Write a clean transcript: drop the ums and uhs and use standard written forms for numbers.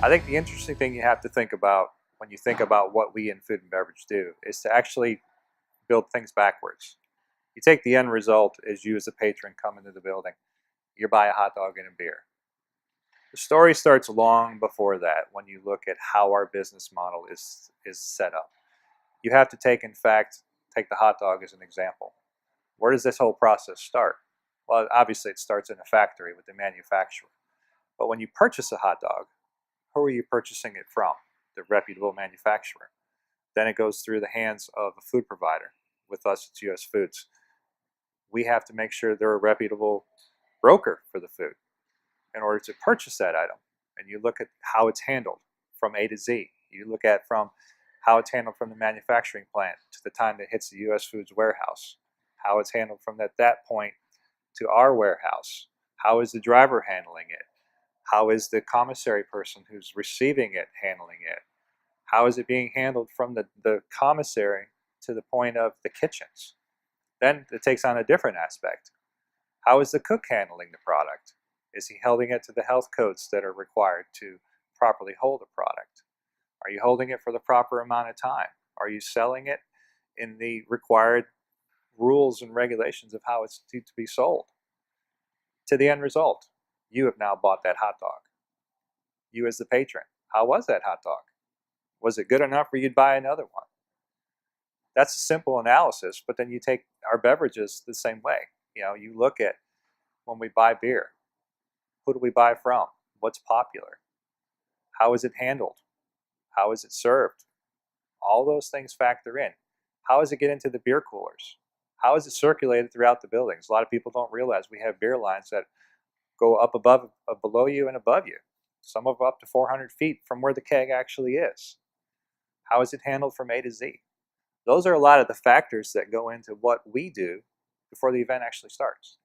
I think the interesting thing you have to think about when you think about what we in food and beverage do is to actually build things backwards. You take the end result as you as a patron come into the building. You buy a hot dog and a beer. The story starts long before that when you look at how our business model is set up. You have to take the hot dog as an example. Where does this whole process start? Well, obviously it starts in a factory with the manufacturer. But when you purchase a hot dog, who are you purchasing it from? The reputable manufacturer. Then it goes through the hands of a food provider. With us, it's US Foods. We have to make sure they're a reputable broker for the food in order to purchase that item. And you look at how it's handled from A to Z. You look at from how it's handled from the manufacturing plant to the time it hits the US Foods warehouse, how it's handled from that point to our warehouse. How is the driver handling it? How is the commissary person who's receiving it handling it? How is it being handled from the commissary to the point of the kitchens? Then it takes on a different aspect. How is the cook handling the product? Is he holding it to the health codes that are required to properly hold a product? Are you holding it for the proper amount of time? Are you selling it in the required rules and regulations of how it's to be sold? To the end result, you have now bought that hot dog. You as the patron, how was that hot dog? Was it good enough where you'd buy another one? That's a simple analysis, but then you take our beverages the same way. You look at when we buy beer, who do we buy from? What's popular? How is it handled? How is it served? All those things factor in. How does it get into the beer coolers? How is it circulated throughout the buildings? A lot of people don't realize we have beer lines that go up above, below you and above you. Some of them up to 400 feet from where the keg actually is. How is it handled from A to Z? Those are a lot of the factors that go into what we do before the event actually starts.